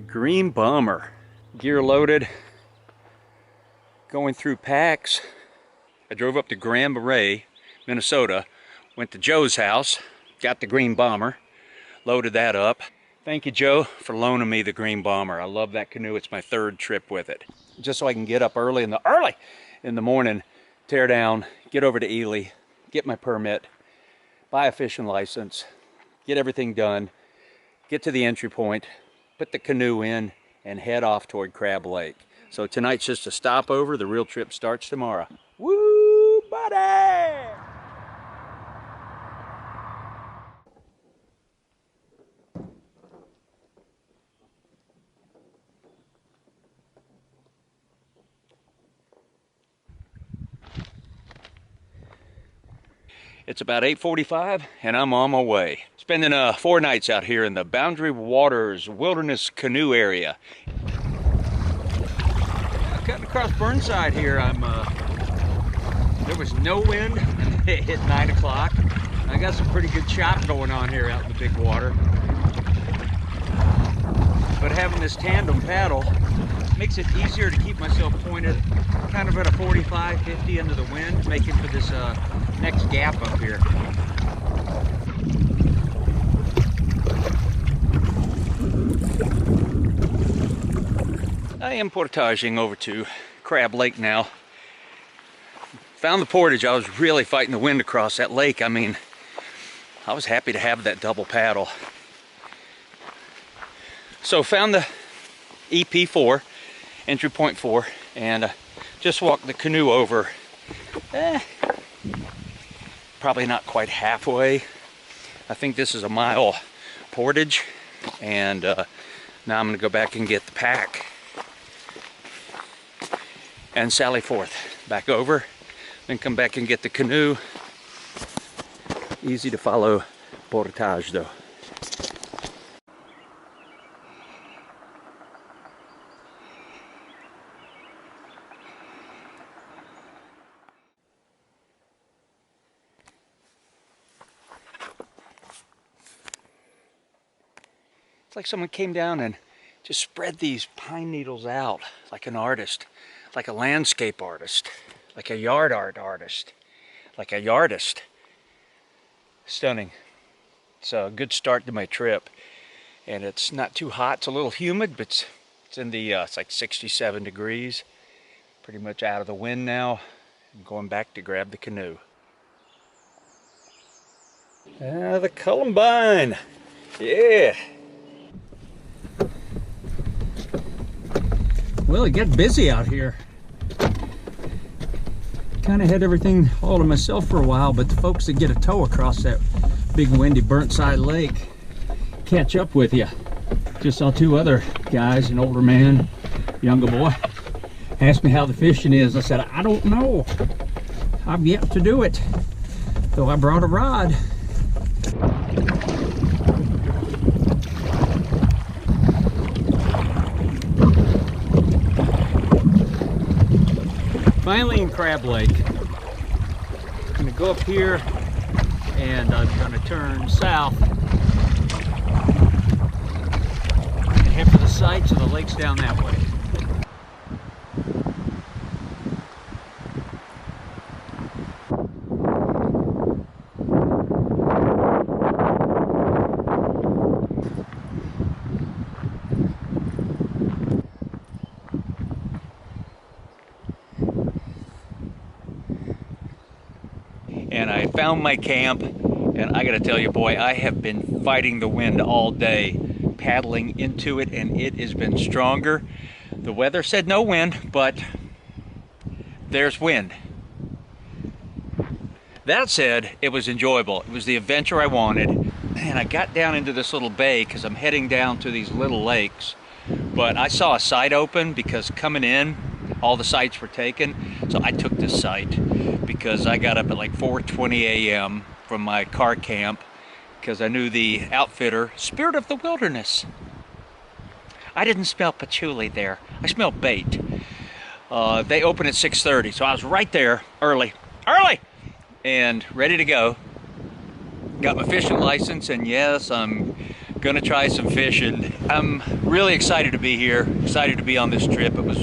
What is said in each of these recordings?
The Green Bomber. Gear loaded. Going through packs. I drove up to Grand Marais, Minnesota. Went to Joe's house. Got the Green Bomber. Loaded that up. Thank you, Joe, for loaning me the Green Bomber. I love that canoe. It's my third trip with it. Just so I can get up early in the morning, tear down, get over to Ely, get my permit, buy a fishing license, get everything done, get to the entry point, put the canoe in, and head off toward Crab Lake. So tonight's just a stopover. The real trip starts tomorrow. Whooooo Buddy! It's about 8:45 and I'm on my way. Spending 4 nights out here in the Boundary Waters Wilderness Canoe area. Cutting across Burnside here, there was no wind and it hit 9 o'clock. I got some pretty good chop going on here out in the big water. But having this tandem paddle makes it easier to keep myself pointed kind of at a 45, 50 into the wind, making for this next gap up here. I am portaging over to Crab Lake now. Found the portage. I was really fighting the wind across that lake. I mean, I was happy to have that double paddle. So found the EP4, entry point 4, and just walked the canoe over. Probably not quite halfway. I think this is a mile portage, and now I'm gonna go back and get the pack and sally forth back over, then come back and get the canoe. Easy to follow portage though. It's like someone came down and just spread these pine needles out like an artist, like a landscape artist, like a yard art artist, like a yardist. Stunning. It's a good start to my trip. And it's not too hot. It's a little humid, but it's in the, it's like 67 degrees. Pretty much out of the wind now. I'm going back to grab the canoe. The Columbine. Yeah. Well, it got busy out here. Kind of had everything all to myself for a while, but the folks that get a tow across that big windy Burnside Lake catch up with you. Just saw 2 other guys, an older man, younger boy, asked me how the fishing is. I said, I don't know. I've yet to do it, though I brought a rod. Finally in Crab Lake. I'm gonna go up here and I'm gonna turn south and head for the sites, and the lake's down that way. And I found my camp, and I gotta tell you, boy, I have been fighting the wind all day, paddling into it, and it has been stronger. The weather said no wind, but there's wind. That said, it was enjoyable. It was the adventure I wanted, and I got down into this little bay because I'm heading down to these little lakes. But I saw a site open because coming in, all the sites were taken, so I took this site because I got up at like 4:20 a.m. from my car camp because I knew the outfitter, Spirit of the Wilderness. I didn't smell patchouli there. I smelled bait. They open at 6:30, so I was right there early, and ready to go. Got my fishing license, and yes, I'm Gonna try some fishing. I'm really excited to be here, excited to be on this trip. It was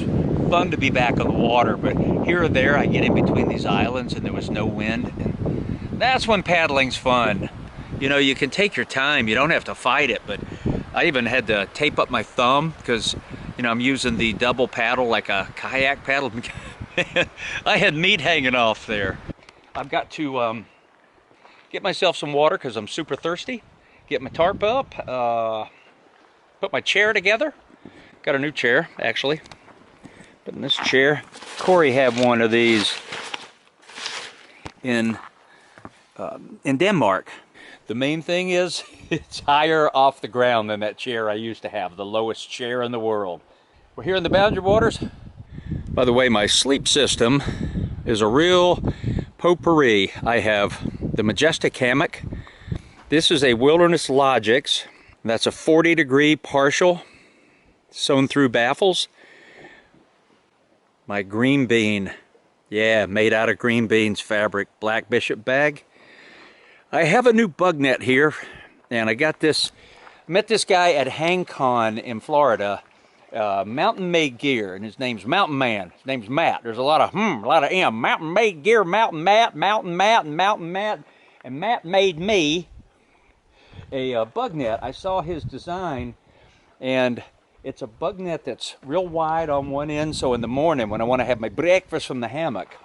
fun to be back on the water, but here or there I get in between these islands and there was no wind, and that's when paddling's fun. You know, you can take your time, you don't have to fight it, but I even had to tape up my thumb because, you know, I'm using the double paddle like a kayak paddle. I had meat hanging off there. I've got to get myself some water because I'm super thirsty. Get my tarp up, put my chair together. Got a new chair, actually. But in this chair, Corey had one of these in Denmark. The main thing is it's higher off the ground than that chair I used to have, the lowest chair in the world. We're here in the Boundary Waters. By the way, my sleep system is a real potpourri. I have the Majestic Hammock. This is a Wilderness Logix. That's a 40-degree partial, sewn through baffles. My green bean, yeah, made out of green beans fabric, Black Bishop bag. I have a new bug net here, and I got this, met this guy at HangCon in Florida, Mountain Made Gear, and his name's Mountain Man. His name's Matt. There's a lot of M. Mountain Made Gear, Mountain Matt, Mountain Matt, and Mountain Matt. And Matt made me a bug net. I saw his design, and it's a bug net that's real wide on one end, so in the morning when I want to have my breakfast from the hammock,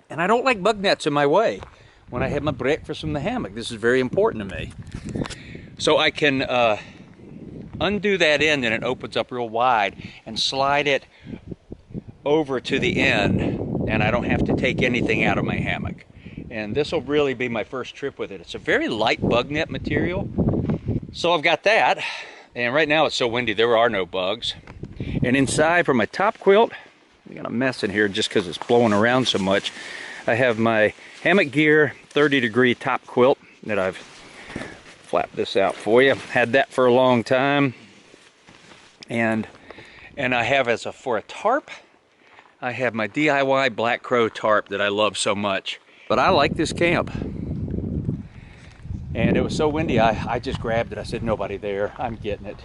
and I don't like bug nets in my way when I have my breakfast from the hammock. This is very important to me. So I can undo that end and it opens up real wide and slide it over to the end, and I don't have to take anything out of my hammock. And this will really be my first trip with it. It's a very light bug net material. So I've got that, and right now it's so windy there are no bugs. And inside for my top quilt, I got a mess in here just because it's blowing around so much. I have my Hammock Gear 30-degree top quilt that I've flapped this out for you. Had that for a long time. And I have for a tarp, I have my DIY Black Crow tarp that I love so much. But I like this camp. And it was so windy, I just grabbed it. I said, nobody there, I'm getting it.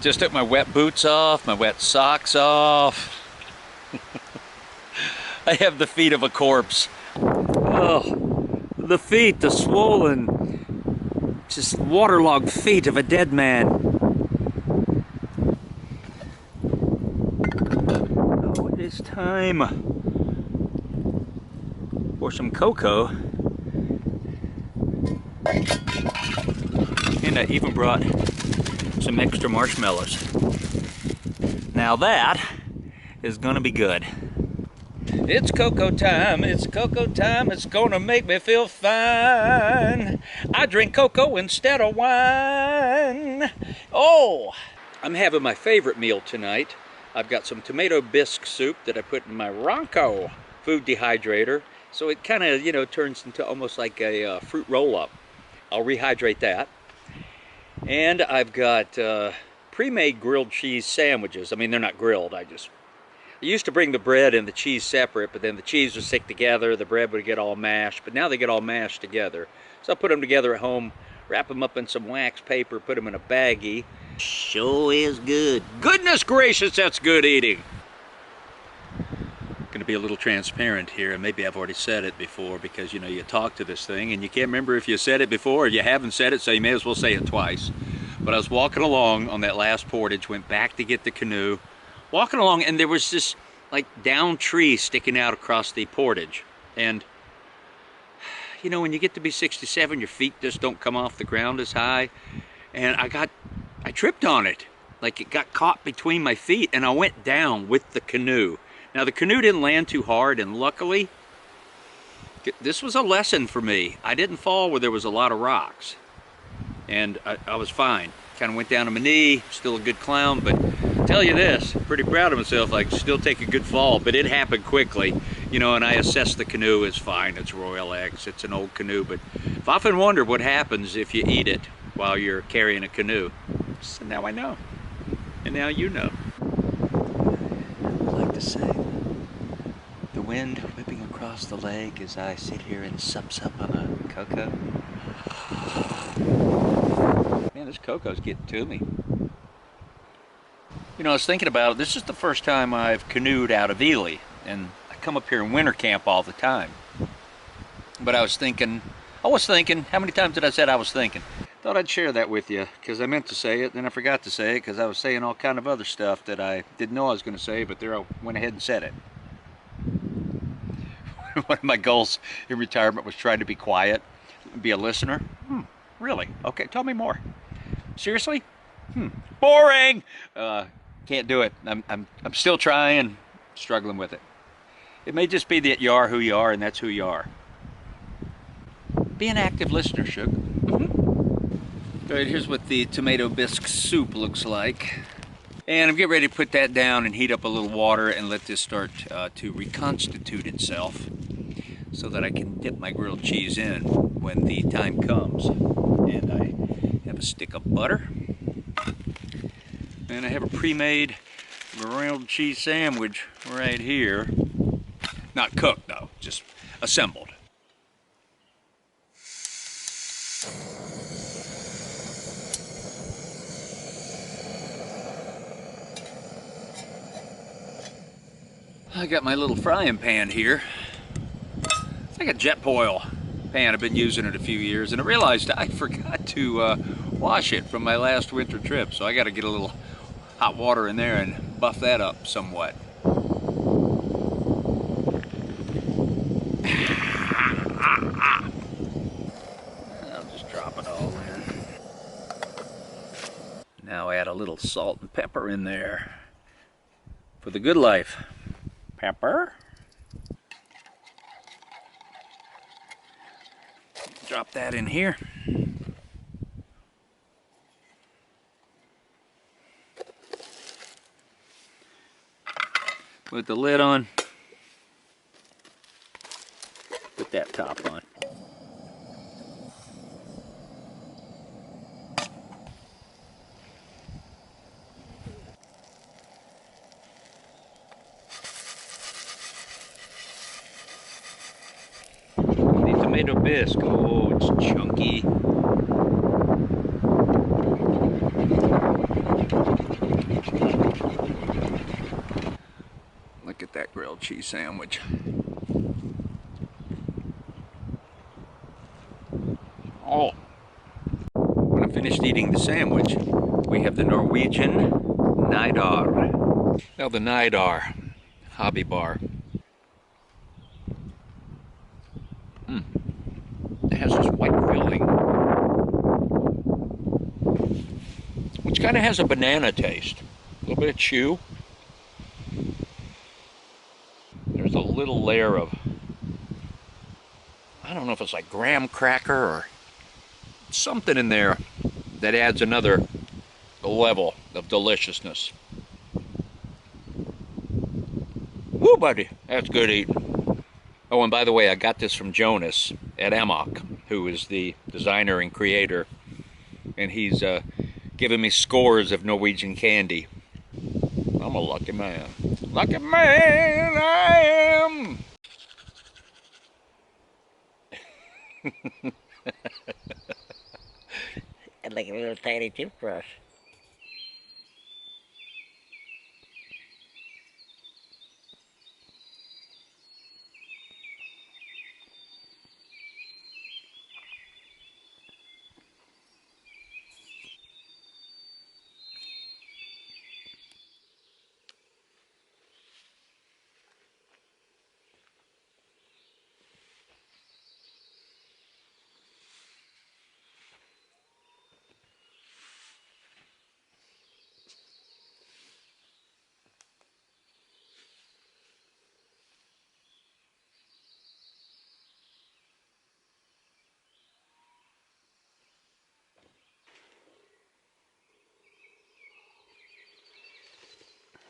Just took my wet boots off, my wet socks off. I have the feet of a corpse. Oh, the feet, the swollen, just waterlogged feet of a dead man. Oh, it is time for some cocoa. And I even brought some extra marshmallows. Now that is gonna be good. It's cocoa time, it's cocoa time, it's gonna make me feel fine. I drink cocoa instead of wine. Oh, I'm having my favorite meal tonight. I've got some tomato bisque soup that I put in my Ronco food dehydrator. So it kind of, you know, turns into almost like a fruit roll-up. I'll rehydrate that. And I've got pre-made grilled cheese sandwiches. I mean, they're not grilled. I used to bring the bread and the cheese separate, but then the cheese would stick together, the bread would get all mashed, but now they get all mashed together. So I put them together at home, wrap them up in some wax paper, put them in a baggie. Sure is good. Goodness gracious, that's good eating. Going to be a little transparent here, and maybe I've already said it before, because you know, you talk to this thing and you can't remember if you said it before or you haven't said it, so you may as well say it twice. But I was walking along on that last portage, went back to get the canoe, walking along, and there was this like down tree sticking out across the portage. And you know, when you get to be 67, your feet just don't come off the ground as high. And I tripped on it. Like it got caught between my feet, and I went down with the canoe. Now the canoe didn't land too hard, and luckily, this was a lesson for me. I didn't fall where there was a lot of rocks. And I was fine. Kind of went down to my knee, still a good clown, but I'll tell you this, pretty proud of myself. I could still take a good fall, but it happened quickly. You know, and I assessed the canoe as fine. It's Royal X, it's an old canoe, but I've often wondered what happens if you eat it while you're carrying a canoe. So now I know, and now you know. I'd like to say, the wind whipping across the lake as I sit here and sup on a cocoa. Man, this cocoa's getting to me. You know, I was thinking about it. This is the first time I've canoed out of Ely, and I come up here in winter camp all the time. But I was thinking, how many times did I say I was thinking? Thought I'd share that with you, because I meant to say it, then I forgot to say it, because I was saying all kind of other stuff that I didn't know I was going to say, but there I went ahead and said it. One of my goals in retirement was trying to be quiet, be a listener. Really? Okay, tell me more. Seriously? Boring! Can't do it. I'm still trying, struggling with it. It may just be that you are who you are, and that's who you are. Be an active listener, Shook. All right, here's what the tomato bisque soup looks like. And I'm getting ready to put that down and heat up a little water and let this start to reconstitute itself so that I can dip my grilled cheese in when the time comes. And I have a stick of butter. And I have a pre-made grilled cheese sandwich right here. Not cooked though, just assembled. I got my little frying pan here. It's like a Jetboil pan. I've been using it a few years, and I realized I forgot to wash it from my last winter trip, so I got to get a little hot water in there and buff that up somewhat. I'll just drop it all in. Now add a little salt and pepper in there for the good life. Pepper. Drop that in here. Put the lid on. Put that top on. The tomato bisque. Oh, it's chunky. Look at that grilled cheese sandwich. Oh. When I finished eating the sandwich, we have the Norwegian Nidar. Now the Nidar hobby bar. It has this white filling, which kind of has a banana taste. A little bit of chew. There's a little layer of, I don't know if it's like graham cracker or something in there that adds another level of deliciousness. Whooooo Buddy. That's good eating. Oh, and by the way, I got this from Jonas at Hammock, who is the designer and creator. And he's giving me scores of Norwegian candy. I'm a lucky man. Lucky man I am. And like a little tiny toothbrush.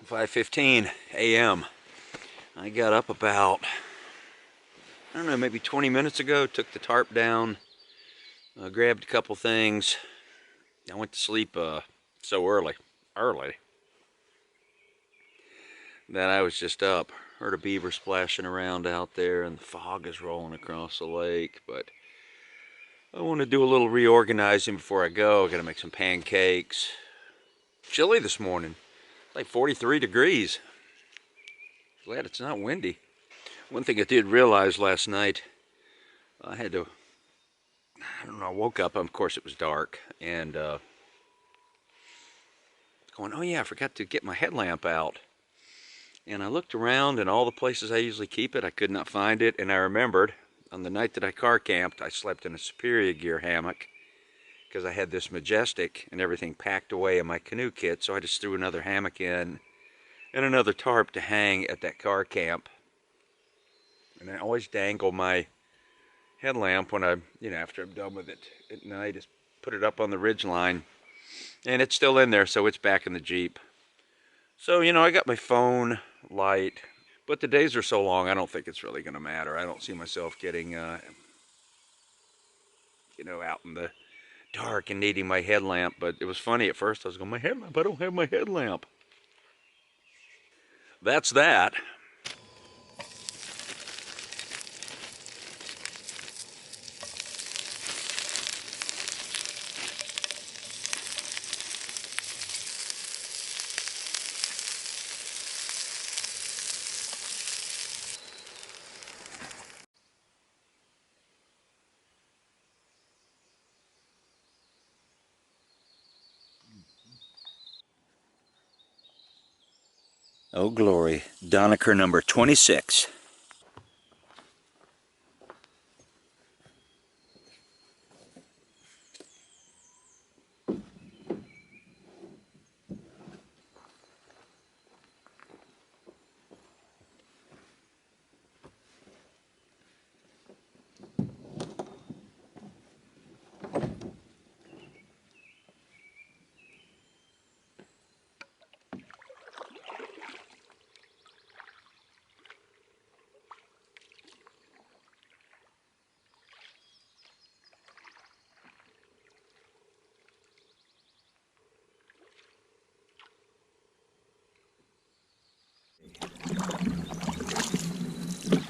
"5:15 a.m. I got up about, I don't know, maybe 20 minutes ago, took the tarp down, grabbed a couple things. I went to sleep so early that I was just up. Heard a beaver splashing around out there and the fog is rolling across the lake, but I want to do a little reorganizing before I go. I gotta make some pancakes. Chilly this morning, like 43 degrees. Glad it's not windy. One thing I did realize last night, I had to, I don't know, I woke up, of course it was dark, and going, oh yeah, I forgot to get my headlamp out. And I looked around and all the places I usually keep it, I could not find it, and I remembered on the night that I car camped, I slept in a Superior Gear hammock because I had this Majestic and everything packed away in my canoe kit, so I just threw another hammock in and another tarp to hang at that car camp. And I always dangle my headlamp when I, after I'm done with it at night, just put it up on the ridge line. And it's still in there, so it's back in the Jeep. So, I got my phone light, but the days are so long, I don't think it's really going to matter. I don't see myself getting, out in the dark and needing my headlamp. But it was funny at first. I was going, my headlamp, I don't have my headlamp. That's that. Oh, glory. Donaker number 26.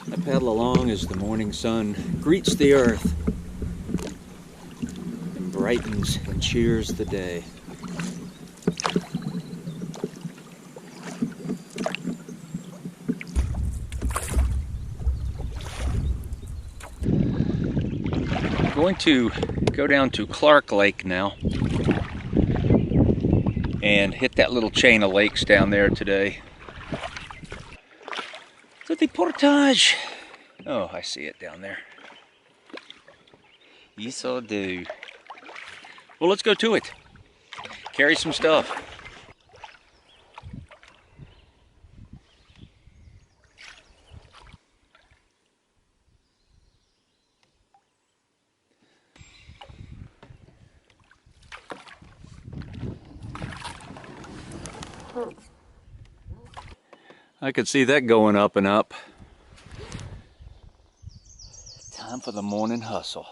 I paddle along as the morning sun greets the earth and brightens and cheers the day. I'm going to go down to Clark Lake now and hit that little chain of lakes down there today. To the Portage. Oh, I see it down there. Yes, I do. Well, let's go to it. Carry some stuff. I could see that going up and up. Time for the morning hustle.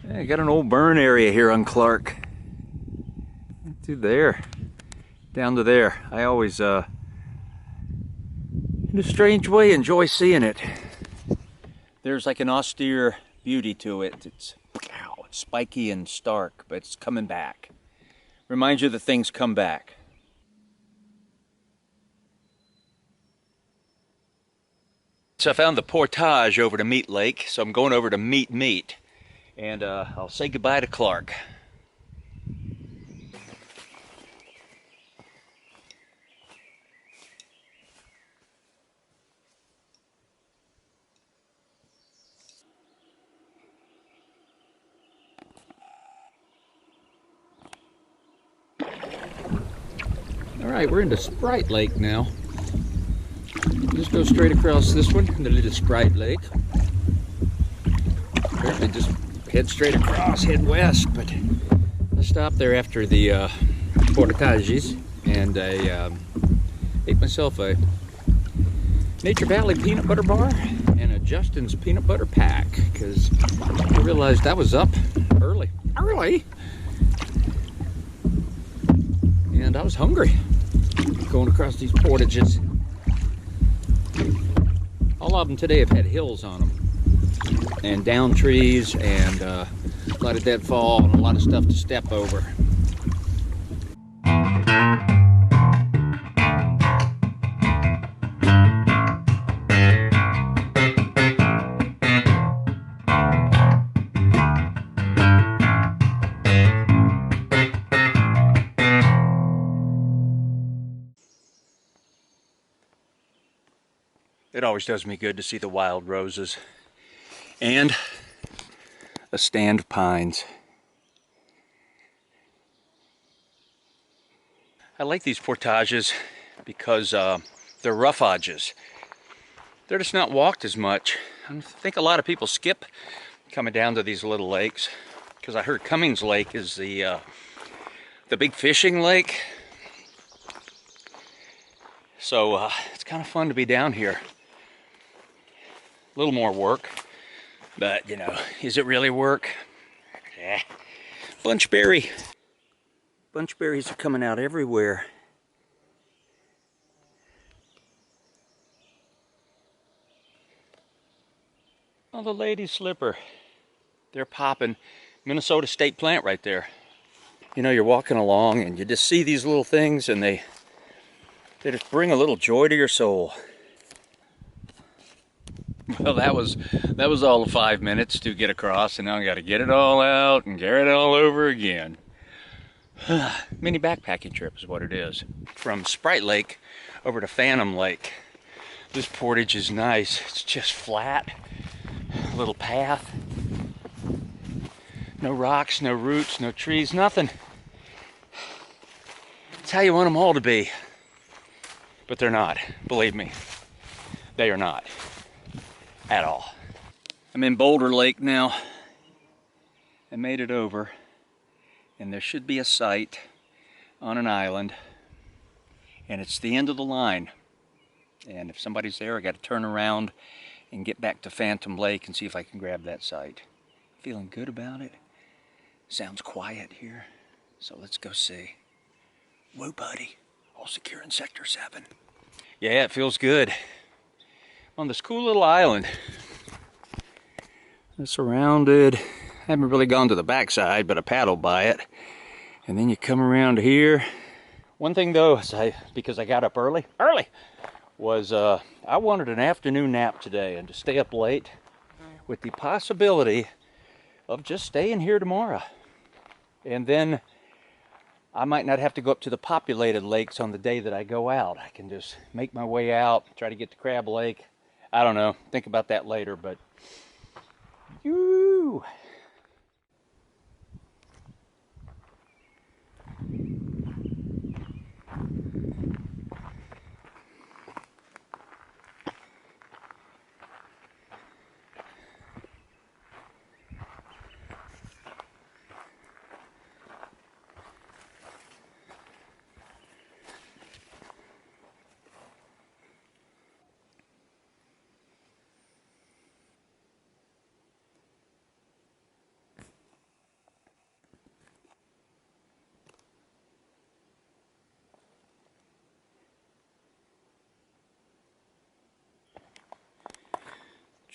Yeah, I got an old burn area here on Clark. To there, down to there. I always, in a strange way, enjoy seeing it. There's like an austere beauty to it. It's spiky and stark, but it's coming back. Reminds you that things come back. So I found the portage over to Meat Lake, so I'm going over to Meat, and I'll say goodbye to Clark. Alright, we're into Sprite Lake now. Just go straight across this one, the little Sprite Lake. Apparently just head straight across, head west, but I stopped there after the Portages, and I ate myself a Nature Valley peanut butter bar and a Justin's peanut butter pack, because I realized I was up early, and I was hungry going across these portages. All of them today have had hills on them, and down trees, and a lot of deadfall, and a lot of stuff to step over. It always does me good to see the wild roses and a stand of pines. I like these portages because they're roughages. They're just not walked as much. I think a lot of people skip coming down to these little lakes, because I heard Cummings Lake is the big fishing lake. So it's kind of fun to be down here. A little more work, but you know, is it really work? Yeah. Bunchberry. Bunchberries are coming out everywhere. Oh, the lady slipper. They're popping. Minnesota state plant right there. You know, you're walking along and you just see these little things, and they just bring a little joy to your soul. Well, that was all the 5 minutes to get across, and now I got to get it all out and carry it all over again. Mini backpacking trip is what it is. From Sprite Lake over to Phantom Lake. This portage is nice. It's just flat, a little path. No rocks, no roots, no trees, nothing. It's how you want them all to be. But they're not, believe me. They are not. At all. I'm in Boulder Lake now. I made it over, and there should be a site on an island, and it's the end of the line. And if somebody's there, I got to turn around and get back to Phantom Lake and see if I can grab that site. Feeling good about it. Sounds quiet here, so let's go see. Whooooo Buddy, all secure in Sector 7. Yeah, it feels good. On this cool little island. It's surrounded. I haven't really gone to the backside, but I paddled by it. And then you come around here. One thing though, because I got up early, was I wanted an afternoon nap today, and to stay up late with the possibility of just staying here tomorrow. And then I might not have to go up to the populated lakes on the day that I go out. I can just make my way out, try to get to Crab Lake. I don't know, think about that later, but yoo!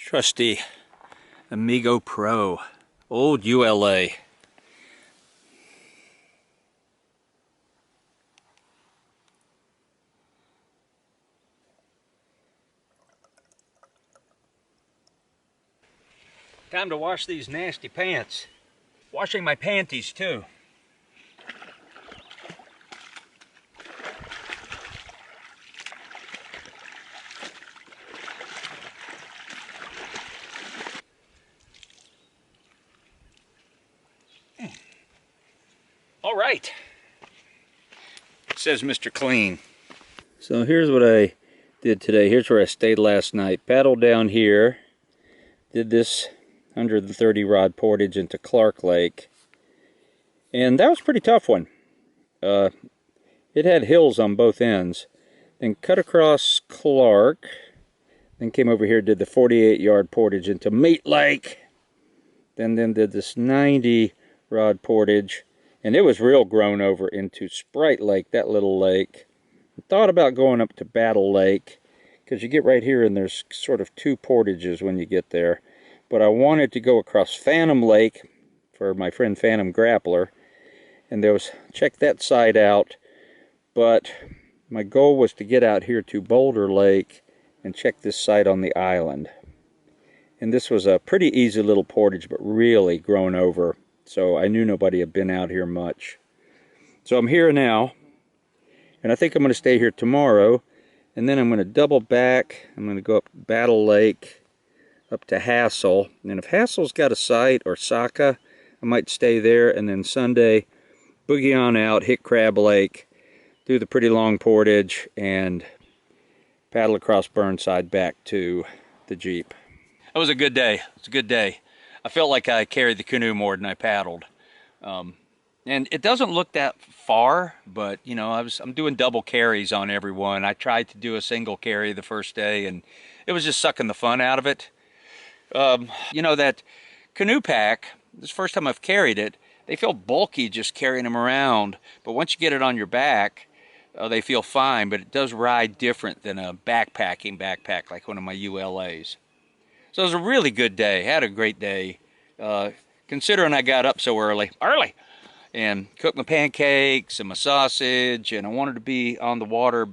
Trusty Amigo Pro, old ULA. Time to wash these nasty pants. Washing my panties too. All right, says Mr. Clean. So here's what I did today. Here's where I stayed last night. Paddled down here, did this 130 rod portage into Clark Lake, and that was a pretty tough one. It had hills on both ends. Then cut across Clark, then came over here, did the 48-yard portage into Meat Lake, then did this 90 rod portage, and it was real grown over into Sprite Lake, that little lake. I thought about going up to Battle Lake, because you get right here and there's sort of two portages when you get there. But I wanted to go across Phantom Lake for my friend Phantom Grappler, and there was, check that side out. But my goal was to get out here to Boulder Lake and check this side on the island. And this was a pretty easy little portage, but really grown over. So I knew nobody had been out here much. So I'm here now, and I think I'm going to stay here tomorrow, and then I'm going to double back. I'm going to go up Battle Lake, up to Hassel, and if Hassel's got a site, or Saka, I might stay there, and then Sunday, boogie on out, hit Crab Lake, do the pretty long portage, and paddle across Burnside back to the Jeep. That was a good day. It's a good day. I felt like I carried the canoe more than I paddled. And it doesn't look that far, but you know, I'm doing double carries on every one. I tried to do a single carry the first day, and it was just sucking the fun out of it. You know, that canoe pack, this is the first time I've carried it, they feel bulky just carrying them around, but once you get it on your back, they feel fine, but it does ride different than a backpacking backpack like one of my ULAs. So it was a really good day. Had a great day, considering I got up so early, and cooked my pancakes and my sausage, and I wanted to be on the water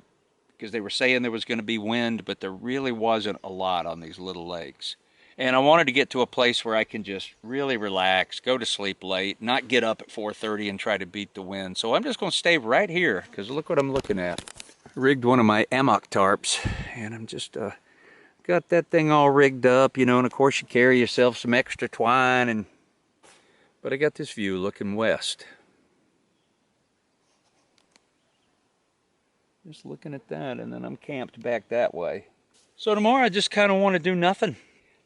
because they were saying there was going to be wind, but there really wasn't a lot on these little lakes. And I wanted to get to a place where I can just really relax, go to sleep late, not get up at 4:30 and try to beat the wind. So I'm just going to stay right here, because look what I'm looking at. I rigged one of my Hammock tarps, and I'm just got that thing all rigged up, you know, and of course you carry yourself some extra twine, but I got this view looking west. Just looking at that, and then I'm camped back that way. So tomorrow I just kind of want to do nothing.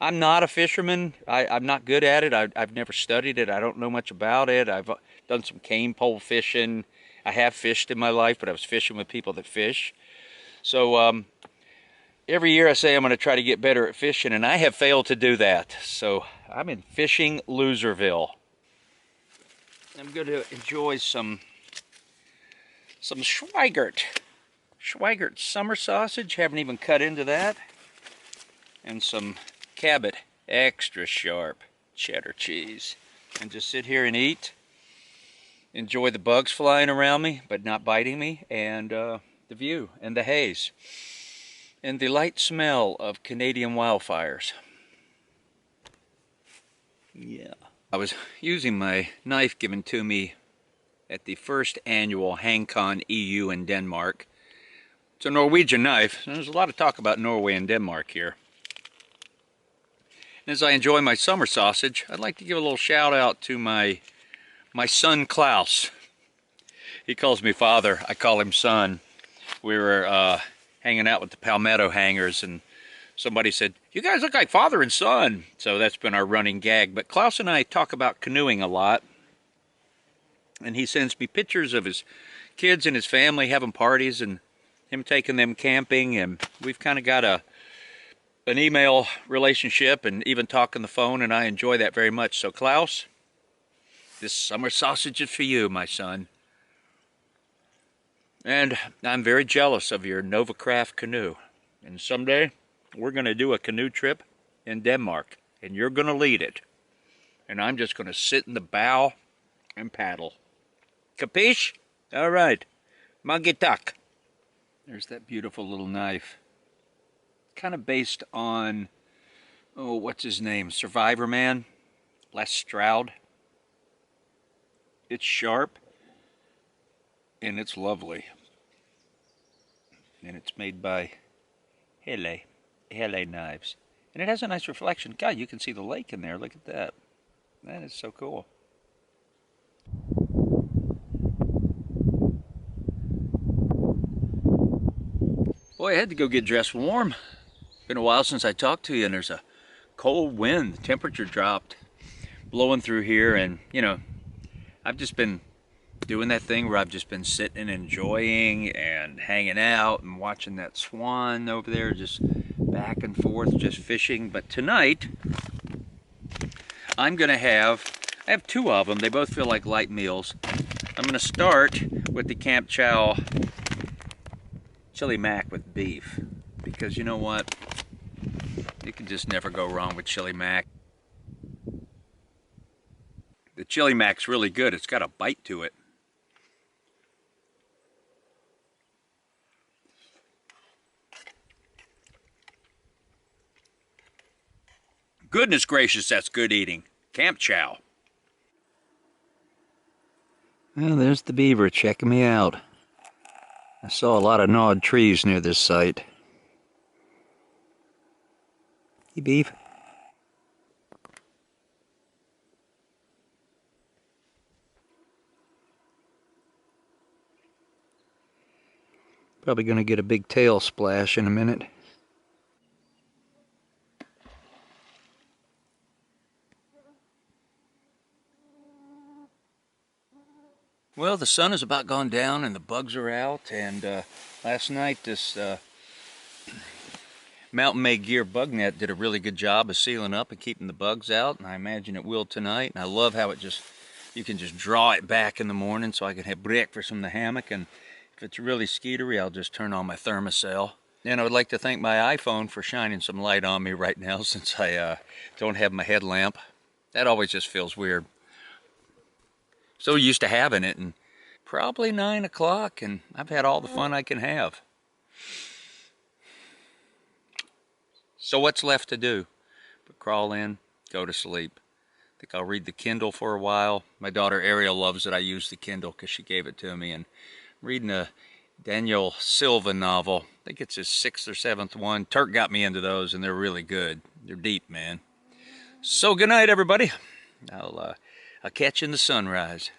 I'm not a fisherman. I'm not good at it. I've never studied it. I don't know much about it. I've done some cane pole fishing. I have fished in my life, but I was fishing with people that fish. So every year I say I'm going to try to get better at fishing, and I have failed to do that. So I'm in fishing Loserville. I'm going to enjoy some Schweigert summer sausage. Haven't even cut into that. And some Cabot extra sharp cheddar cheese. And just sit here and eat. Enjoy the bugs flying around me, but not biting me. And the view and the haze. And the light smell of Canadian wildfires. Yeah. I was using my knife given to me at the first annual HangCon EU in Denmark. It's a Norwegian knife. There's a lot of talk about Norway and Denmark here. And as I enjoy my summer sausage, I'd like to give a little shout out to my son Klaus. He calls me father. I call him son. We were hanging out with the Palmetto hangers, and somebody said, "You guys look like father and son." So that's been our running gag. But Klaus and I talk about canoeing a lot. And he sends me pictures of his kids and his family having parties and him taking them camping. And we've kind of got an email relationship and even talk on the phone, and I enjoy that very much. So Klaus, this summer sausage is for you, my son. And I'm very jealous of your Novacraft canoe. And someday we're going to do a canoe trip in Denmark, and you're going to lead it. And I'm just going to sit in the bow and paddle. Capiche? All right. Magitak. There's that beautiful little knife. Kind of based on, oh, what's his name? Survivor Man? Les Stroud. It's sharp, and it's lovely. And it's made by Hele Knives. And it has a nice reflection. God, you can see the lake in there. Look at that. That is so cool. Boy, I had to go get dressed warm. Been a while since I talked to you, and there's a cold wind. The temperature dropped, blowing through here, and you know, I've just been doing that thing where I've just been sitting and enjoying and hanging out and watching that swan over there, just back and forth, just fishing. But tonight, I have two of them. They both feel like light meals. I'm gonna start with the Camp Chow chili mac with beef, because you know what? You can just never go wrong with chili mac. The chili mac's really good. It's got a bite to it. Goodness gracious, that's good eating. Camp Chow. Well, there's the beaver checking me out. I saw a lot of gnawed trees near this site. Hey, beef. Probably gonna get a big tail splash in a minute. Well, the sun is about gone down and the bugs are out, and last night this Mountain Made Gear bug net did a really good job of sealing up and keeping the bugs out, and I imagine it will tonight. And I love how you can just draw it back in the morning so I can have breakfast from the hammock, and if it's really skeetery, I'll just turn on my thermocell. And I would like to thank my iPhone for shining some light on me right now, since I don't have my headlamp. That always just feels weird. So used to having it, and probably 9 o'clock, and I've had all the fun I can have. So what's left to do? But crawl in, go to sleep. I think I'll read the Kindle for a while. My daughter Ariel loves that I use the Kindle because she gave it to me. And I'm reading a Daniel Silva novel. I think it's his 6th or 7th one. Turk got me into those, and they're really good. They're deep, man. So good night, everybody. I'll catch you in the sunrise.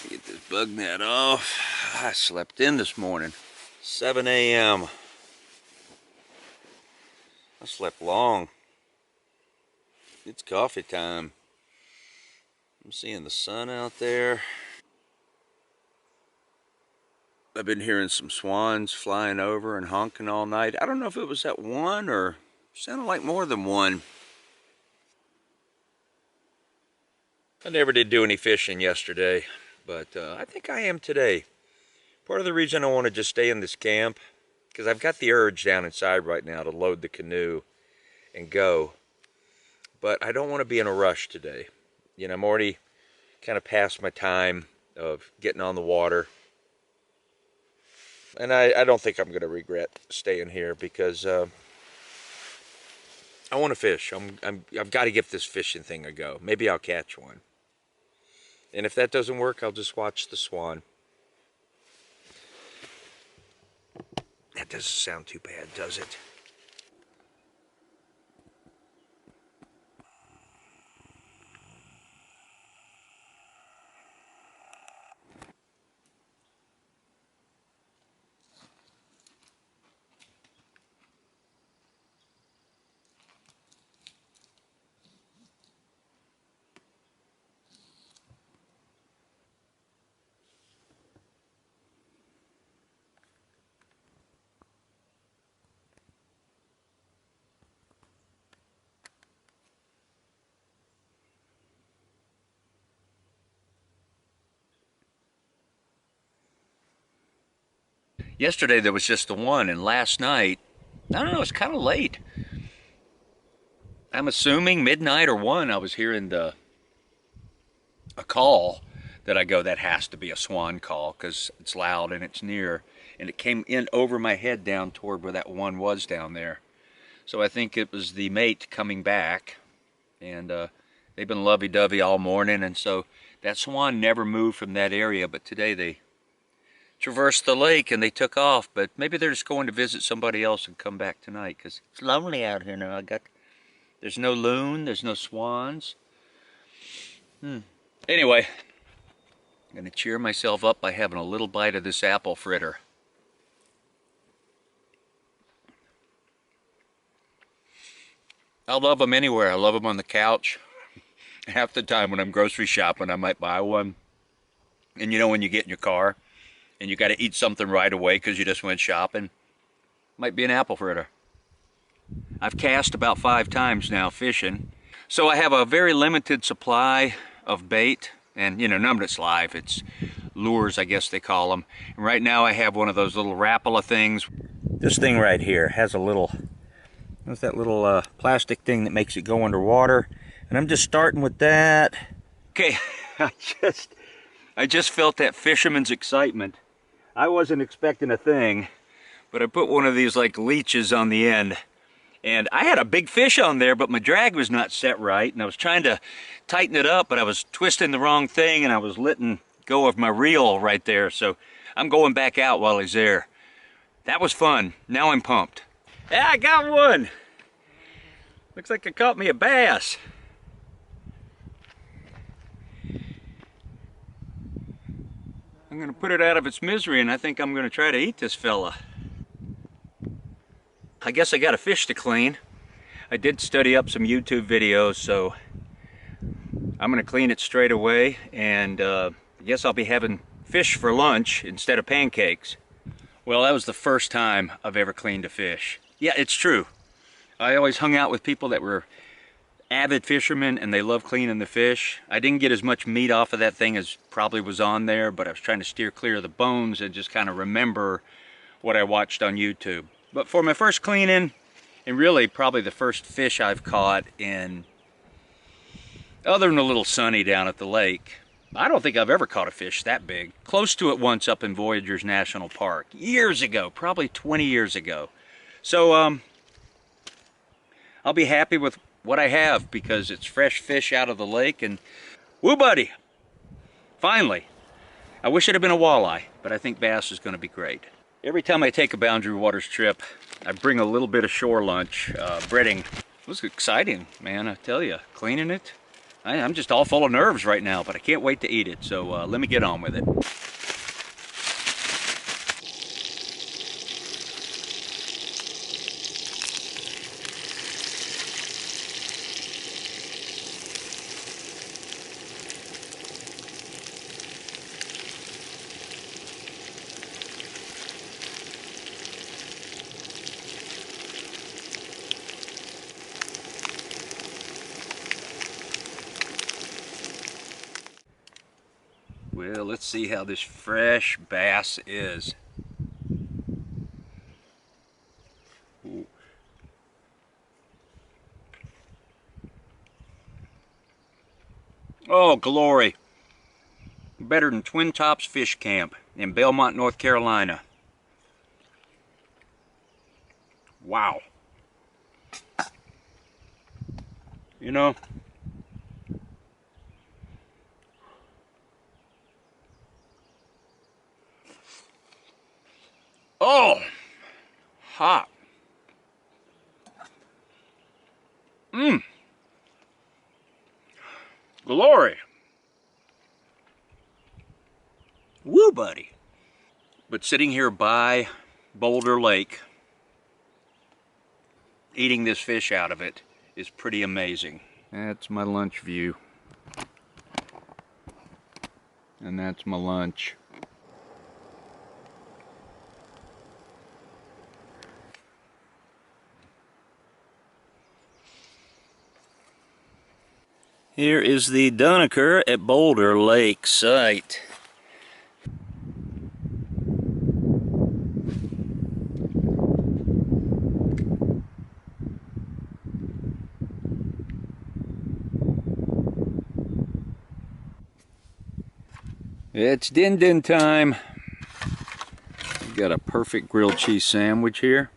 Get this bug net off. I slept in this morning. 7 a.m. I slept long. It's coffee time. I'm seeing the sun out there. I've been hearing some swans flying over and honking all night. I don't know if it was that one or sounded like more than one. I never did do any fishing yesterday, but I think I am today. Part of the reason I want to just stay in this camp, because I've got the urge down inside right now to load the canoe and go. But I don't want to be in a rush today. You know, I'm already kind of past my time of getting on the water. And I don't think I'm going to regret staying here, because I want to fish. I've got to give this fishing thing a go. Maybe I'll catch one. And if that doesn't work, I'll just watch the swan. That doesn't sound too bad, does it? Yesterday there was just the one, and last night, I don't know, it's kind of late. I'm assuming midnight or 1, I was hearing a call that I go, that has to be a swan call because it's loud and it's near. And it came in over my head down toward where that one was down there. So I think it was the mate coming back. And they've been lovey-dovey all morning. And so that swan never moved from that area. But today they traversed the lake and they took off. But maybe they're just going to visit somebody else and come back tonight because it's lonely out here now. There's no loon, there's no swans. Anyway, I'm going to cheer myself up by having a little bite of this apple fritter. I love them anywhere. I love them on the couch. Half the time when I'm grocery shopping, I might buy one. And you know when you get in your car and you got to eat something right away because you just went shopping, might be an apple fritter. I've cast about 5 times now fishing. So I have a very limited supply of bait. And, you know, none of it's live. It's lures, I guess they call them. And right now I have one of those little Rapala things. This thing right here has a little, what's that little plastic thing that makes it go underwater. And I'm just starting with that. Okay, I just felt that fisherman's excitement. I wasn't expecting a thing, but I put one of these like leeches on the end. And I had a big fish on there, but my drag was not set right. And I was trying to tighten it up, but I was twisting the wrong thing and I was letting go of my reel right there. So I'm going back out while he's there. That was fun. Now I'm pumped. Yeah, I got one. Looks like I caught me a bass. I'm gonna put it out of its misery and I think I'm gonna try to eat this fella. I guess I got a fish to clean. I did study up some YouTube videos, so I'm gonna clean it straight away, and I guess I'll be having fish for lunch instead of pancakes. Well, that was the first time I've ever cleaned a fish. Yeah, it's true. I always hung out with people that were avid fishermen and they love cleaning the fish. I didn't get as much meat off of that thing as probably was on there, but I was trying to steer clear of the bones and just kind of remember what I watched on YouTube. But for my first cleaning, and really probably the first fish I've caught in, other than a little sunny down at the lake, I don't think I've ever caught a fish that big. Close to it once up in Voyageurs National Park, years ago, probably 20 years ago. So I'll be happy with what I have because it's fresh fish out of the lake. And Whooooo Buddy, finally. I wish it had been a walleye, but I think bass is going to be great. Every time I take a Boundary Waters trip, I bring a little bit of shore lunch, breading. It was exciting, man, I tell you. Cleaning it, I'm just all full of nerves right now, but I can't wait to eat it, so let me get on with it. Well, let's see how this fresh bass is. Ooh. Oh, glory. Better than Twin Tops Fish Camp in Belmont, North Carolina. Wow. You know, oh, hot. Glory. Whooooo Buddy. But sitting here by Boulder Lake, eating this fish out of it is pretty amazing. That's my lunch view. And that's my lunch. Here is the Dunaker at Boulder Lake site. It's din din time. We got a perfect grilled cheese sandwich here.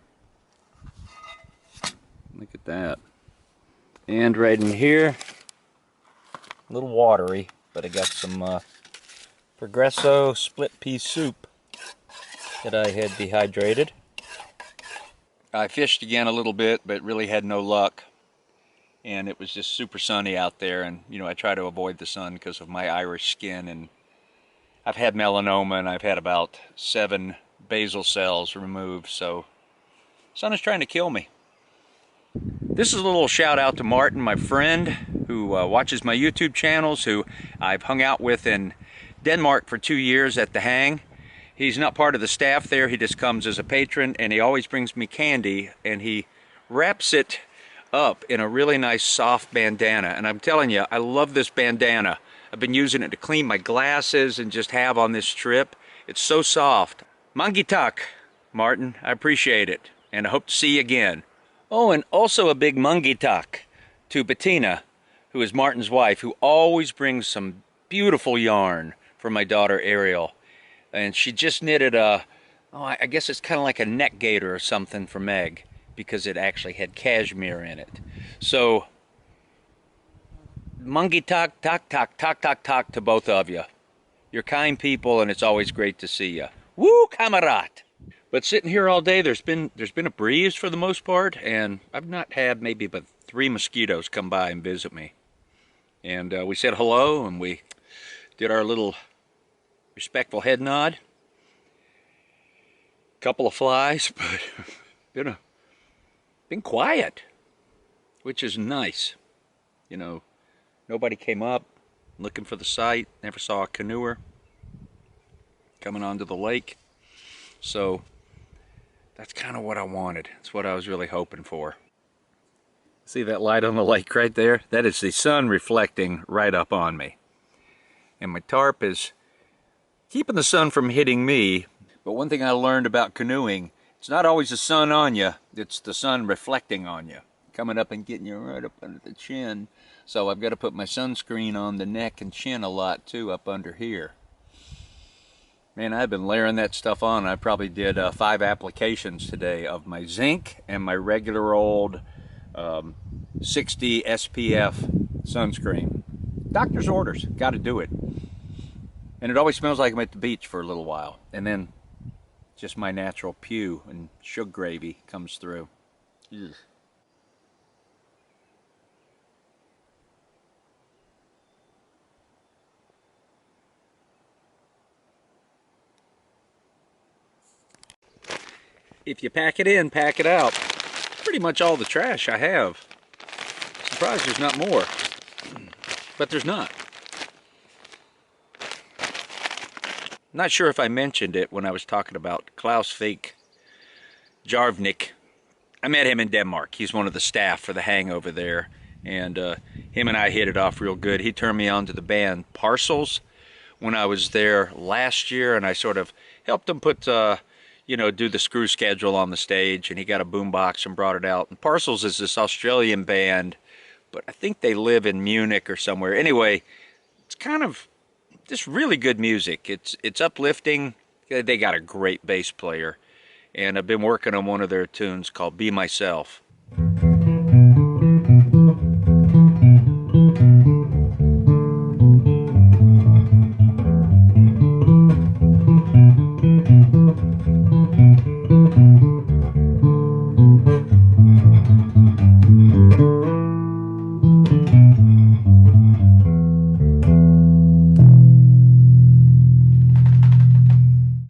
Look at that. And right in here, a little watery, but I got some Progresso split pea soup that I had dehydrated. I fished again a little bit, but really had no luck. And it was just super sunny out there, and you know, I try to avoid the sun because of my Irish skin, and I've had melanoma, and I've had about 7 basal cells removed, so sun is trying to kill me. This is a little shout out to Martin, my friend, who watches my YouTube channels, who I've hung out with in Denmark for 2 years at the hang. He's not part of the staff there, he just comes as a patron, and he always brings me candy, and he wraps it up in a really nice soft bandana. And I'm telling you, I love this bandana. I've been using it to clean my glasses and just have on this trip. It's so soft. Mangitak, Martin, I appreciate it, and I hope to see you again. Oh, and also a big mangitak to Bettina, who is Martin's wife, who always brings some beautiful yarn for my daughter Ariel. And she just knitted a, I guess it's kind of like a neck gaiter or something for Meg, because it actually had cashmere in it. So, mungi talk, talk, talk, talk, talk, talk to both of you. You're kind people, and it's always great to see you. Woo, kamerad! But sitting here all day, there's been a breeze for the most part, and I've not had maybe but 3 mosquitoes come by and visit me. And we said hello, and we did our little respectful head nod. Couple of flies, but been quiet, which is nice. You know, nobody came up looking for the site, never saw a canoer coming onto the lake. So that's kind of what I wanted. That's what I was really hoping for. See that light on the lake right there? That is the sun reflecting right up on me. And my tarp is keeping the sun from hitting me. But one thing I learned about canoeing, it's not always the sun on you, it's the sun reflecting on you, coming up and getting you right up under the chin. So I've got to put my sunscreen on the neck and chin a lot too, up under here. Man, I've been layering that stuff on. I probably did 5 applications today of my zinc and my regular old 60 SPF sunscreen. Doctor's orders, got to do it. And it always smells like I'm at the beach for a little while. And then just my natural pew and sugar gravy comes through. Ugh. If you pack it in, pack it out. Pretty much all the trash I have. Surprised there's not more. But there's not. Not sure if I mentioned it when I was talking about Klaus Fake Jarvnik. I met him in Denmark. He's one of the staff for the hang over there. And him and I hit it off real good. He turned me on to the band Parcels when I was there last year. And I sort of helped him put, you know, do the screw schedule on the stage. And he got a boombox and brought it out. And Parcels is this Australian band, but I think they live in Munich or somewhere. Anyway, it's kind of just really good music. It's uplifting. They got a great bass player, and I've been working on one of their tunes called Be Myself.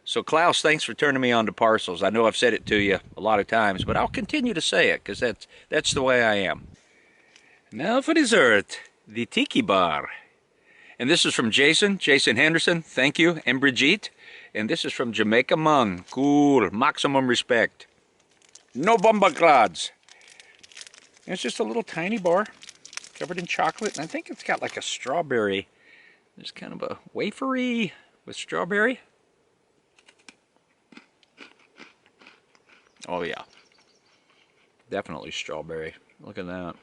So Klaus, thanks for turning me on to Parcels. I know I've said it to you a lot of times, but I'll continue to say it because that's the way I am. Now for dessert, the Tiki Bar. And this is from Jason Henderson, thank you, and Brigitte. And this is from Jamaica Mung, cool, maximum respect. No bombagrads. It's just a little tiny bar covered in chocolate, and I think it's got like a strawberry. There's kind of a wafery with strawberry. Oh yeah, definitely strawberry. Look at that.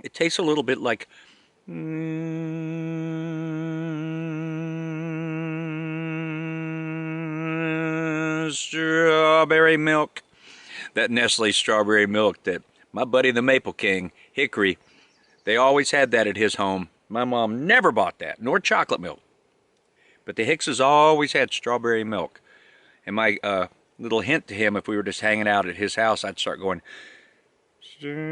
It tastes a little bit like Strawberry milk. That Nestle strawberry milk that my buddy the Maple King, Hickory, they always had that at his home. My mom never bought that, nor chocolate milk. But the Hickses always had strawberry milk. And my little hint to him, if we were just hanging out at his house, I'd start going, strawberry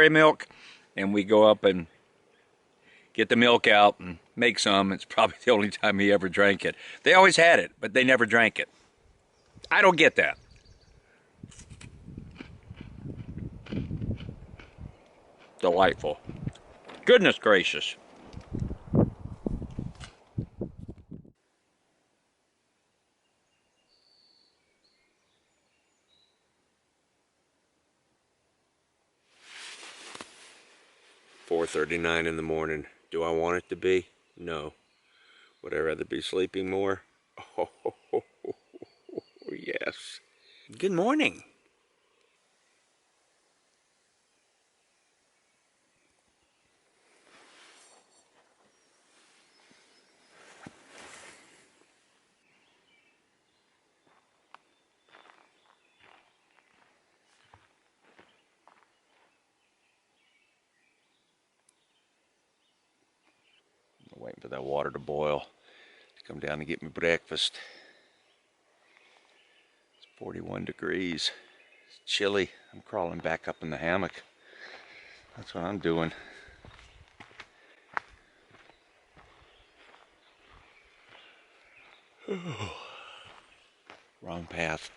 milk. And we go up and get the milk out and make some. It's probably the only time he ever drank it. They always had it, but they never drank it. I don't get that. Delightful. Goodness gracious. $4:39 in the morning. Do I want it to be? No. Would I rather be sleeping more? Oh, yes. Good morning. I'm waiting for that water to boil to come down and get me breakfast. It's 41 degrees. It's chilly. I'm crawling back up in the hammock. That's what I'm doing. Wrong path.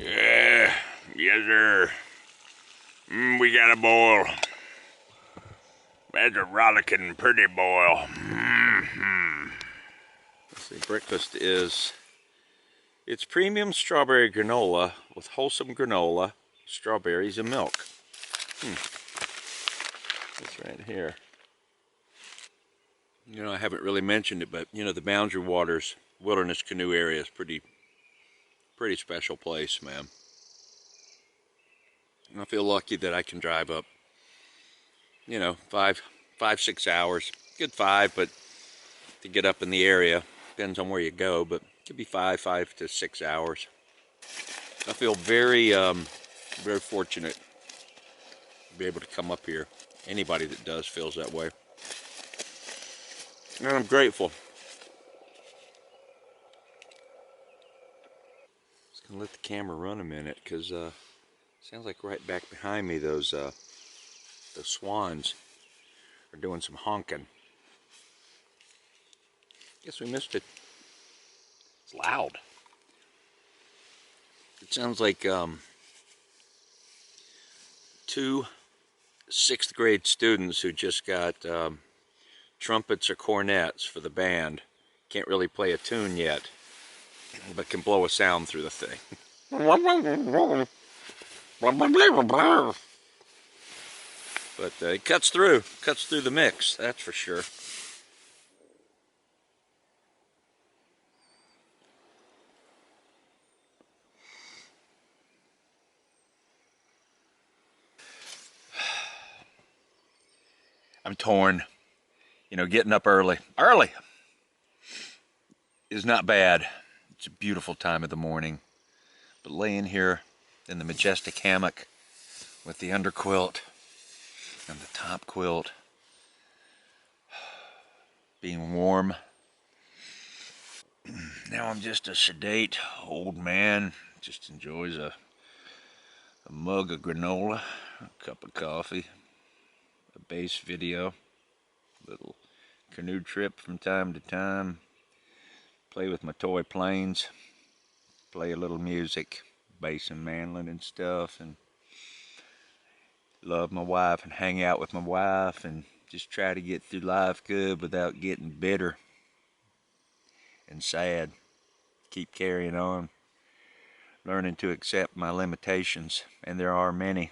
Yeah, yes sir. We got a boil. That's a rollicking pretty boil. Let's see, breakfast is, it's premium strawberry granola with wholesome granola, strawberries, and milk. It's right here. You know, I haven't really mentioned it, but you know, the Boundary Waters Wilderness Canoe area is pretty special place, man. And I feel lucky that I can drive up, you know, 6 hours. Good 5, but to get up in the area, depends on where you go, but it could be 5 to 6 hours. I feel very fortunate to be able to come up here. Anybody that does feels that way. And I'm grateful. Just gonna let the camera run a minute, because sounds like right back behind me those swans are doing some honking. Guess we missed it. It's loud. It sounds like 2 6th grade students who just got trumpets or cornets for the band. Can't really play a tune yet, but can blow a sound through the thing. But it cuts through the mix, that's for sure. I'm torn. You know, getting up early is not bad. It's a beautiful time of the morning. But laying here in the majestic hammock with the underquilt and the top quilt, being warm. Now I'm just a sedate old man, just enjoys a mug of granola, a cup of coffee, a bass video, little canoe trip from time to time, play with my toy planes, play a little music, bass and mandolin and stuff, and love my wife and hang out with my wife and just try to get through life good without getting bitter and sad. Keep carrying on, learning to accept my limitations, and there are many.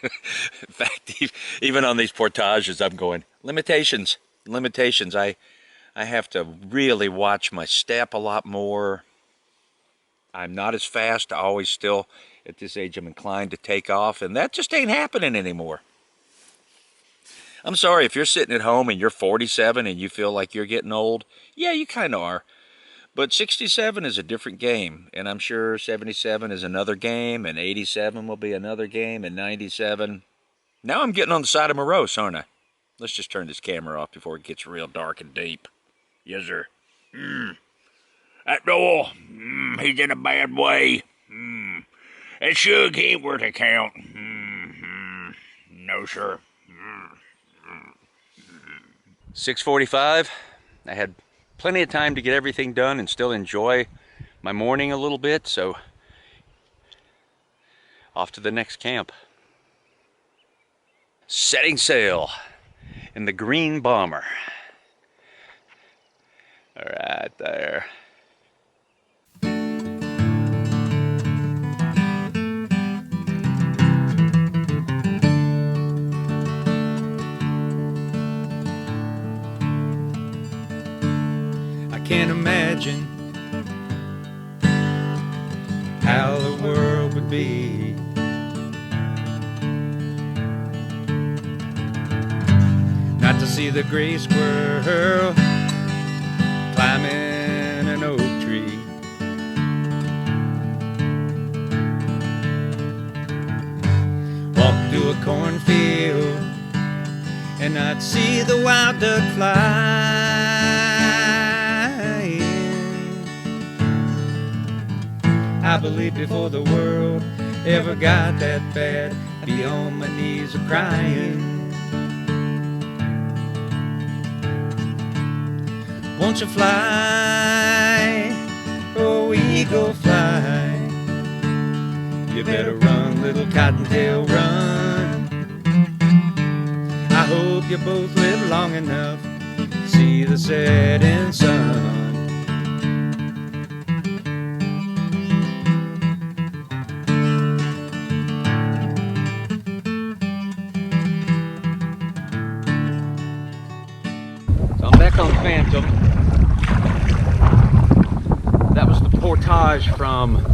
In fact, even on these portages, I'm going, limitations. I have to really watch my step a lot more. I'm not as fast. I always still, at this age, I'm inclined to take off, and that just ain't happening anymore. I'm sorry, if you're sitting at home and you're 47 and you feel like you're getting old, yeah, you kind of are. But 67 is a different game, and I'm sure 77 is another game, and 87 will be another game, and 97. Now I'm getting on the side of morose, aren't I? Let's just turn this camera off before it gets real dark and deep. Yes, sir. That Noel, he's in a bad way. That Shug, he ain't worth a count. No, sir. 6:45. I had plenty of time to get everything done and still enjoy my morning a little bit, so off to the next camp. Setting sail in the green bomber. Right there. I can't imagine how the world would be not to see the gray squirrel climbing an oak tree. Walk through a cornfield and not see the wild duck fly. I believe before the world ever got that bad, I'd be on my knees a-crying. Won't you fly, oh eagle fly? You better run, little cottontail, run. I hope you both live long enough to see the setting sun. Back on Phantom. That was the portage from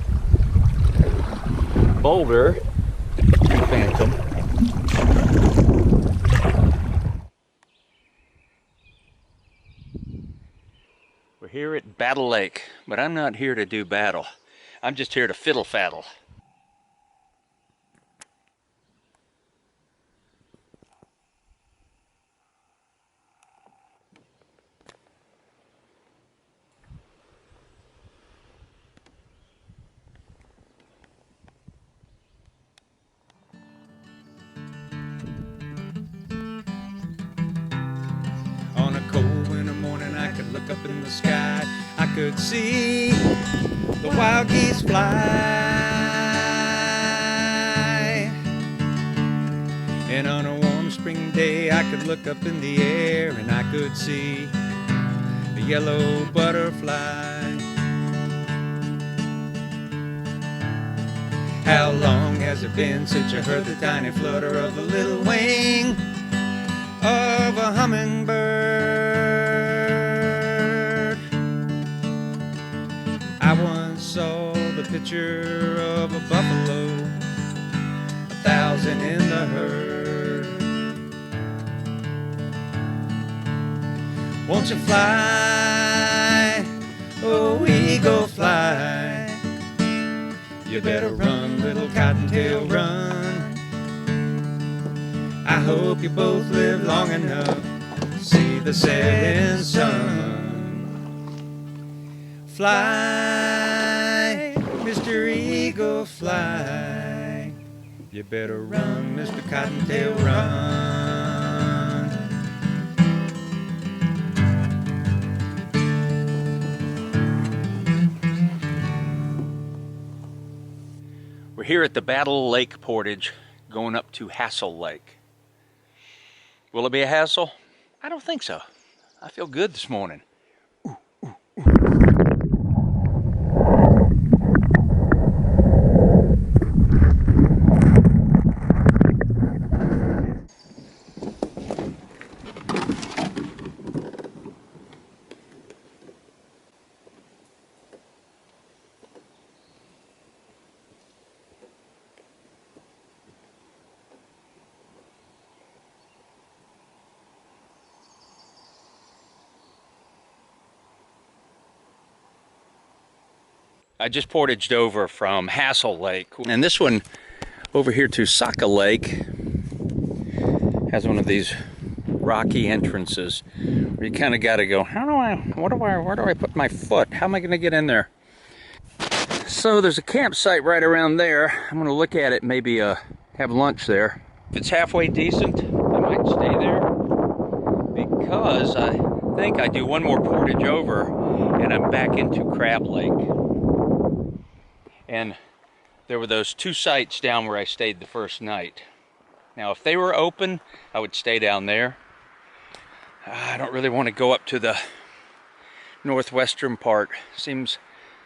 Boulder to Phantom. We're here at Battle Lake, but I'm not here to do battle. I'm just here to fiddle faddle. Look up in the sky, I could see the wild geese fly. And on a warm spring day, I could look up in the air and I could see the yellow butterfly. How long has it been since you heard the tiny flutter of the little wing of a hummingbird? I once saw the picture of a buffalo, 1,000 in the herd. Won't you fly, oh eagle fly? You better run, little cottontail, run. I hope you both live long enough to see the setting sun. Fly, Mr. Eagle, fly. You better run, Mr. Cottontail, run. We're here at the Battle Lake Portage, going up to Hassel Lake. Will it be a hassle? I don't think so. I feel good this morning. I just portaged over from Hassel Lake, and this one over here to Saka Lake has one of these rocky entrances where you kind of got to go, where do I put my foot? How am I going to get in there? So there's a campsite right around there. I'm going to look at it, maybe have lunch there. If it's halfway decent, I might stay there, because I think I do one more portage over and I'm back into Crab Lake. And there were those two sites down where I stayed the first night. Now if they were open, I would stay down there. I don't really want to go up to the northwestern part. Seems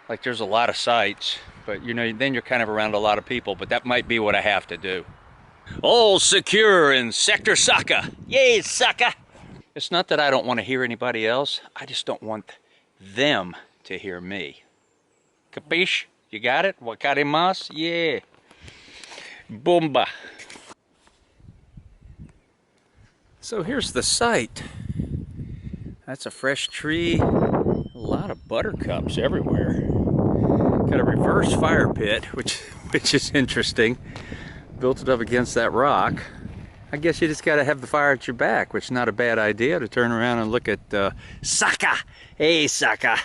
like there's a lot of sites, but you know, then you're kind of around a lot of people, but that might be what I have to do. All secure in Sector Saka. Yay, Saka! It's not that I don't want to hear anybody else, I just don't want them to hear me. Capiche? You got it? Wakarimasu? Yeah. Boomba. So here's the site. That's a fresh tree. A lot of buttercups everywhere. Got a reverse fire pit, which is interesting. Built it up against that rock. I guess you just got to have the fire at your back, which is not a bad idea to turn around and look at Saka. Hey, Saka.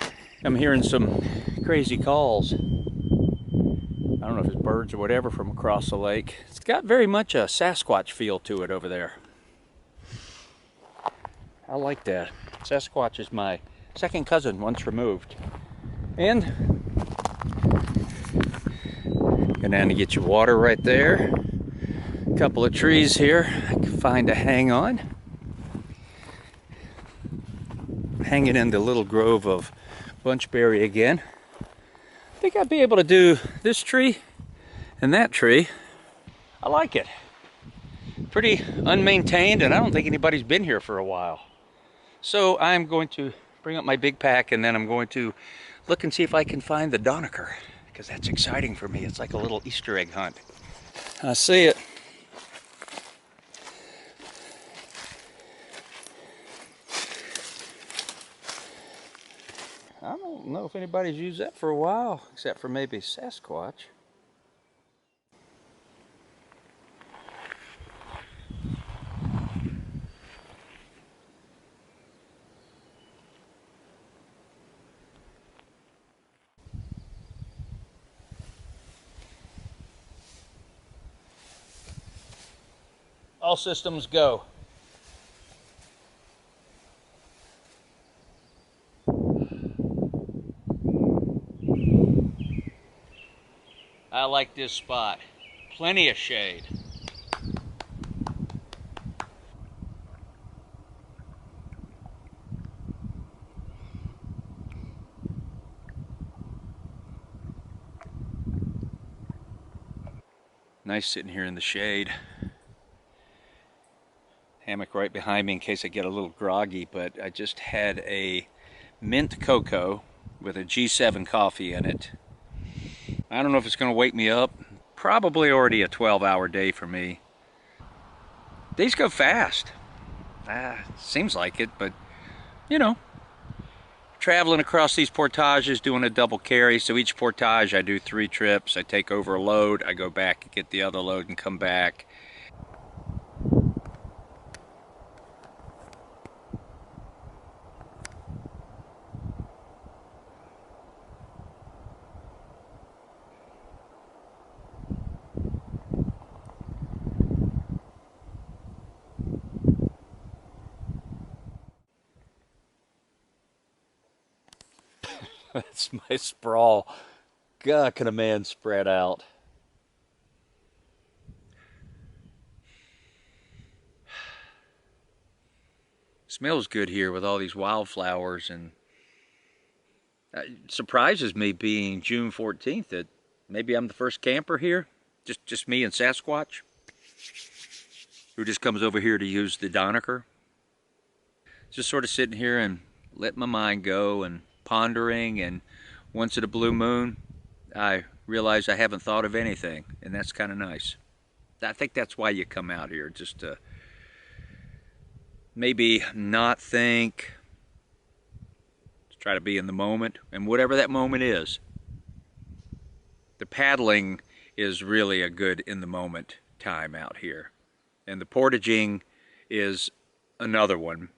I'm hearing some crazy calls. I don't know if it's birds or whatever from across the lake. It's got very much a Sasquatch feel to it over there. I like that. Sasquatch is my second cousin once removed. And go down to get your water right there. A couple of trees here I can find to hang on. Hanging in the little grove of bunchberry again. I think I'd be able to do this tree and that tree. I like it. Pretty unmaintained, and I don't think anybody's been here for a while. So I'm going to bring up my big pack, and then I'm going to look and see if I can find the Donaker, because that's exciting for me. It's like a little Easter egg hunt. I see it. I don't know if anybody's used that for a while, except for maybe Sasquatch. All systems go. I like this spot. Plenty of shade. Nice sitting here in the shade. Hammock right behind me in case I get a little groggy, but I just had a mint cocoa with a G7 coffee in it. I don't know if it's going to wake me up. Probably already a 12-hour day for me. Days go fast. Seems like it, but you know, traveling across these portages, doing a double carry. So each portage I do 3 trips. I take over a load, I go back and get the other load and come back. That's my sprawl. God, can a man spread out? Smells good here with all these wildflowers, and it surprises me being June 14th that maybe I'm the first camper here. Just me and Sasquatch, who just comes over here to use the Donaker. Just sort of sitting here and let my mind go and pondering, and once at a blue moon I realize I haven't thought of anything, and that's kind of nice. I think that's why you come out here, just to maybe not think, to try to be in the moment, and whatever that moment is, The paddling is really a good in-the-moment time out here. And the portaging is another one.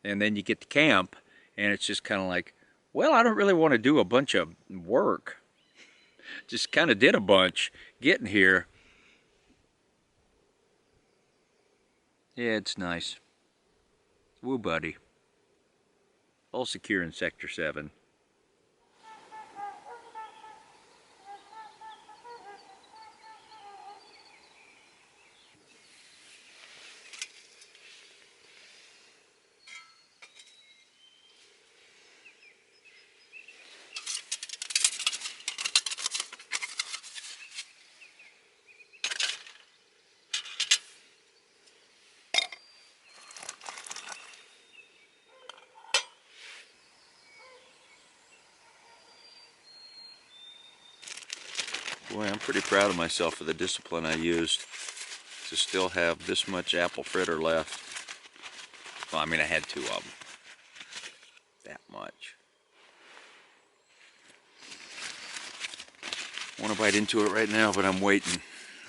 And then you get to camp, and it's just kind of like, well, I don't really want to do a bunch of work. Just kind of did a bunch getting here. Yeah, it's nice. Whooooo Buddy. All secure in Sector 7. Boy, I'm pretty proud of myself for the discipline I used to still have this much apple fritter left. Well, I mean, I had 2 of them. That much. I want to bite into it right now, but I'm waiting.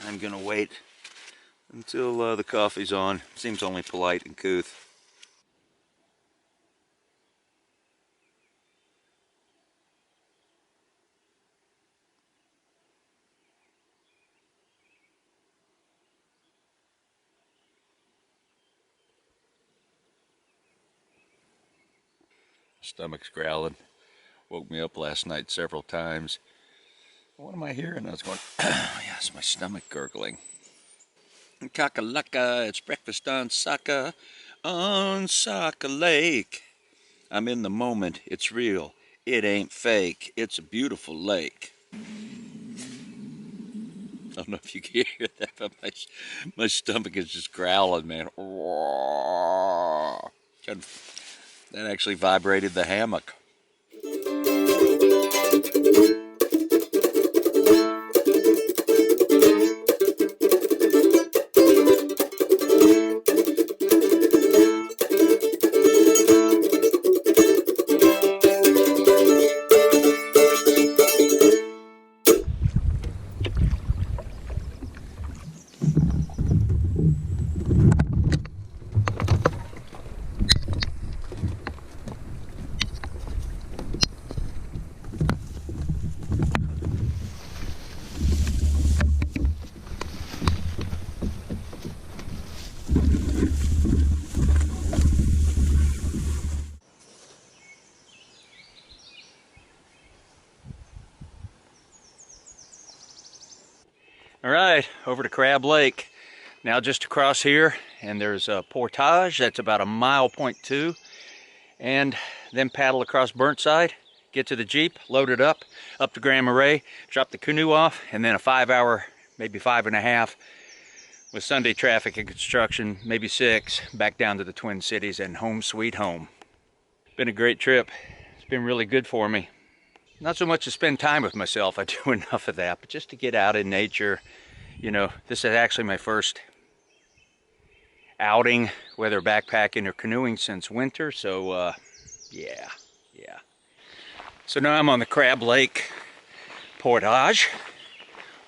I'm gonna wait until the coffee's on. Seems only polite and couth. Stomach's growling. Woke me up last night several times. What am I hearing? I was going, yeah, it's my stomach gurgling. Kakalaka, it's breakfast on Saka Lake. I'm in the moment, it's real. It ain't fake, it's a beautiful lake. I don't know if you can hear that, but my stomach is just growling, man. That actually vibrated the hammock. All right, over to Crab Lake. Now just across here, and there's a portage that's about 1.2 miles, and then paddle across Burnside, get to the Jeep, load it up to Grand Marais, drop the canoe off, and then a 5-hour, maybe 5.5, with Sunday traffic and construction, maybe 6, back down to the Twin Cities and home sweet home. Been a great trip. It's been really good for me. Not so much to spend time with myself, I do enough of that, but just to get out in nature. You know, this is actually my first outing, whether backpacking or canoeing, since winter, so yeah. So now I'm on the Crab Lake portage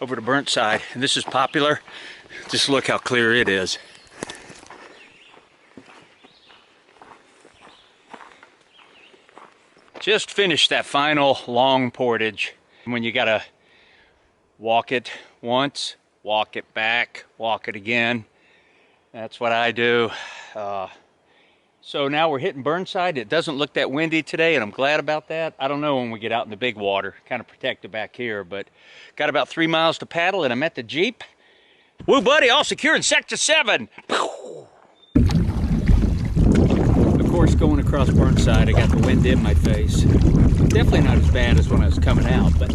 over to Burnside, and this is popular. Just look how clear it is. Just finished that final long portage. When you gotta walk it once, walk it back, walk it again. That's what I do. So now we're hitting Burnside. It doesn't look that windy today, and I'm glad about that. I don't know when we get out in the big water. Kind of protected back here, but got about 3 miles to paddle, and I'm at the Jeep. Whooooo Buddy, all secure in Sector 7. Of course, going across Burnside, I got the wind in my face. Definitely not as bad as when I was coming out, but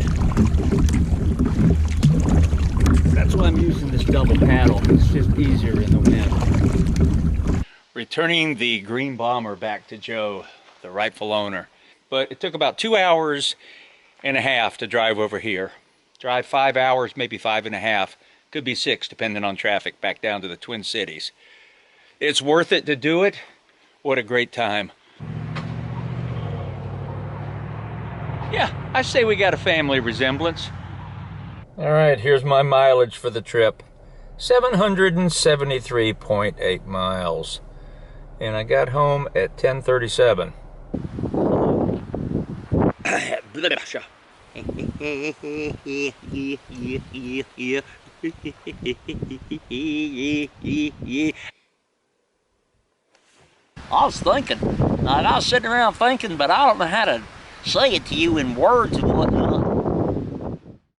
that's why I'm using this double paddle. It's just easier in the wind. Returning the Green Bomber back to Joe, the rightful owner. But it took about 2.5 hours to drive over here. Drive 5 hours, maybe 5.5. Could be 6, depending on traffic, back down to the Twin Cities. It's worth it to do it. What a great time. Yeah, I say we got a family resemblance. All right, here's my mileage for the trip. 773.8 miles. And I got home at 10:37. I was thinking, like I was sitting around thinking, but I don't know how to say it to you in words of what